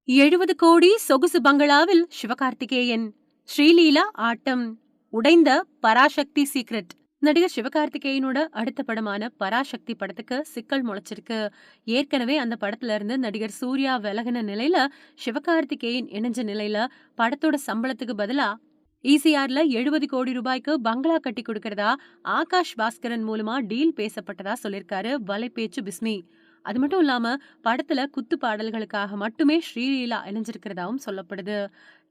70 கோடி சொகுசு பங்களாவில் சிவகார்த்திகேயன், ஸ்ரீலீலா ஆட்டம், உடைந்த பராசக்தி சீக்ரெட். நடிகர் சிவகார்த்திகேயனோட அடுத்த படமான பராசக்தி படத்துக்கு சிக்கல் முளைச்சிருக்கு. ஏற்கனவே அந்த படத்துல இருந்து நடிகர் சூர்யா விலகின நிலையில சிவகார்த்திகேயன் இணைஞ்ச நிலையில படத்தோட சம்பளத்துக்கு பதிலா ஈசிஆர்ல 70 கோடி ரூபாய்க்கு பங்களா கட்டி கொடுக்கறதா ஆகாஷ் பாஸ்கரன் மூலமா டீல் பேசப்பட்டதா சொல்லிருக்காரு வலைபேச்சு பிஸ்மி. அது மட்டும் இல்லாம படத்துல குத்து பாடல்களுக்காக மட்டுமே ஸ்ரீலீலா இணைஞ்சிருக்கிறதாவும் சொல்லப்படுது.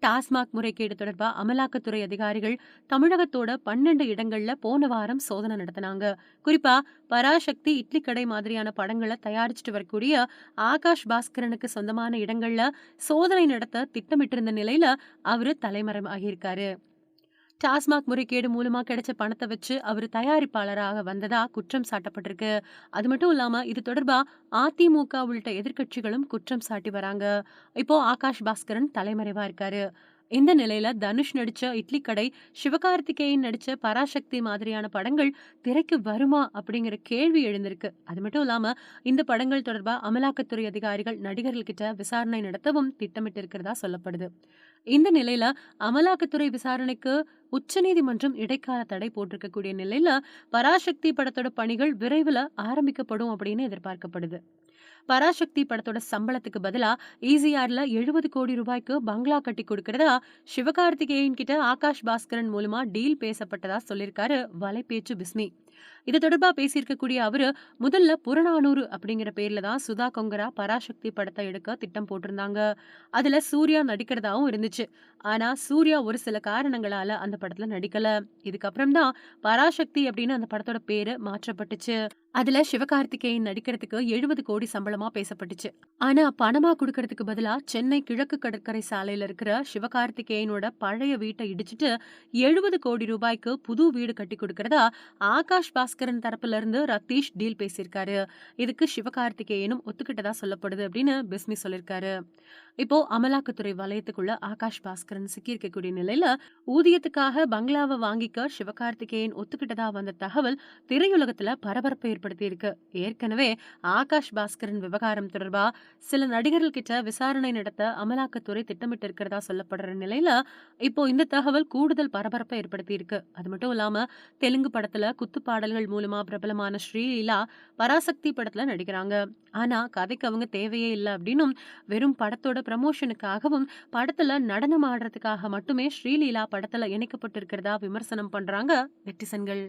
டாஸ்மாக் முறைகேடு தொடர்பா அமலாக்கத்துறை அதிகாரிகள் தமிழகத்தோட 12 இடங்கள்ல போன வாரம் சோதனை நடத்தினாங்க. குறிப்பா பராசக்தி, இட்லி கடை மாதிரியான படங்களை தயாரிச்சுட்டு வரக்கூடிய ஆகாஷ் பாஸ்கரனுக்கு சொந்தமான இடங்கள்ல சோதனை நடத்த திட்டமிட்டிருந்த நிலையில அவரு தலைமறைவாகியிருக்காரு. டாஸ்மாக் முறைகேடு மூலமா கிடைச்ச பணத்தை வச்சு அவரு தயாரிப்பாளராக வந்ததா குற்றம் சாட்டப்பட்டிருக்கு. அது மட்டும் இல்லாம இது தொடர்பா அதிமுக உள்ளிட்ட எதிர்க்கட்சிகளும் குற்றம் சாட்டி வராங்க. இப்போ ஆகாஷ் பாஸ்கரன் தலைமறைவா இருக்காரு. இந்த நிலையில தனுஷ் நடிச்ச இட்லி கடை, சிவகார்த்திகேயன் நடிச்ச பராசக்தி மாதிரியான படங்கள் திரைக்கு வருமா அப்படிங்கிற கேள்வி எழுந்திருக்கு. அது மட்டும் இல்லாம இந்த படங்கள் தொடர்பா அமலாக்கத்துறை அதிகாரிகள் நடிகர்கள் கிட்ட விசாரணை நடத்தவும் திட்டமிட்டு இருக்கிறதா சொல்லப்படுது. இந்த நிலையில அமலாக்கத்துறை விசாரணைக்கு உச்சநீதிமன்றம் இடைக்கால தடை போட்டிருக்கக்கூடிய நிலையில பராசக்தி படத்தோட பணிகள் விரைவில் ஆரம்பிக்கப்படும் அப்படின்னு எதிர்பார்க்கப்படுது. பராசக்தி படத்தோட சம்பளத்துக்கு பதிலா ஈசிஆர்ல 70 கோடி ரூபாய்க்கு பங்களா கட்டி கொடுக்கறதா சிவகார்த்திகேயன் கிட்ட ஆகாஷ் பாஸ்கரன் மூலமா டீல் பேசப்பட்டதா சொல்லிருக்காரு வலைபேச்சு பிஸ்மி. இது தொடர்பா பேசியிருக்கக்கூடிய அவரு முதல்ல புறநானூறு அப்படிங்கிற பேர்ல தான் சுதா கொங்கரா பராசக்தி படத்தை எடுக்க திட்டம் போட்டிருந்தாங்க. அதுல சூர்யா நடிக்கிறதாவும் இருந்துச்சு. ஆனா சூர்யா ஒரு சில காரணங்களால அந்த படத்துல நடிக்கல. இதுக்கப்புறம் தான் பராசக்தி அப்படின்னு அந்த படத்தோட பேரு மாற்றப்பட்டுச்சு. அதுல சிவகார்த்திகேயன் நடிக்கிறதுக்கு 70 கோடி சம்பளமா பேசப்பட்டுச்சு. ஆனா பணமா குடுக்கறதுக்கு பதிலா சென்னை கிழக்கு கடற்கரை சாலையில இருக்கிற சிவகார்த்திகேயனோட பழைய வீட்டை இடிச்சிட்டு 70 கோடி ரூபாய்க்கு புது வீடு கட்டி கொடுக்கறதா ஆகாஷ் பாஸ்கரன் தரப்புல இருந்து ரத்தீஷ் டீல் பேசியிருக்காரு. இதுக்கு சிவகார்த்திகேயனும் ஒத்துக்கிட்டதா சொல்லப்படுது அப்படின்னு பிஸ்மி சொல்லிருக்காரு. இப்போ அமலாக்கத்துறை வலயத்துக்குள்ள ஆகாஷ் பாஸ்கரன் சிக்கி இருக்கக்கூடிய நிலையில ஊதியத்துக்காக பங்களாவை வாங்கிக்க சிவகார்த்திகேயன் ஒத்துக்கிட்டதா வந்த தகவல் திரையுலகத்துல பரபரப்பை ஏற்படுத்தி இருக்கு. ஏற்கனவே ஆகாஷ் பாஸ்கரன் விவகாரம் தொடர்பா சில நடிகர்கள் கிட்ட விசாரணை நடத்த அமலாக்கத்துறை திட்டமிட்டு இருக்கிறதா சொல்லப்படுற நிலையில இப்போ இந்த தகவல் கூடுதல் பரபரப்பை ஏற்படுத்தி இருக்கு. அது மட்டும் இல்லாம தெலுங்கு படத்துல குத்து பாடல்கள் மூலமா பிரபலமான ஸ்ரீலீலா பராசக்தி படத்துல நடிக்கிறாங்க. ஆனா கதைக்கு அவங்க தேவையே இல்லை அப்படின்னும் வெறும் படத்தோட ப்ரமோஷனுக்காகவும் படத்துல நடனம் ஆடுறதுக்காக மட்டுமே ஸ்ரீலீலா படத்துல இணைக்கப்பட்டிருக்கிறதா விமர்சனம் பண்றாங்க நெட்டிசன்கள்.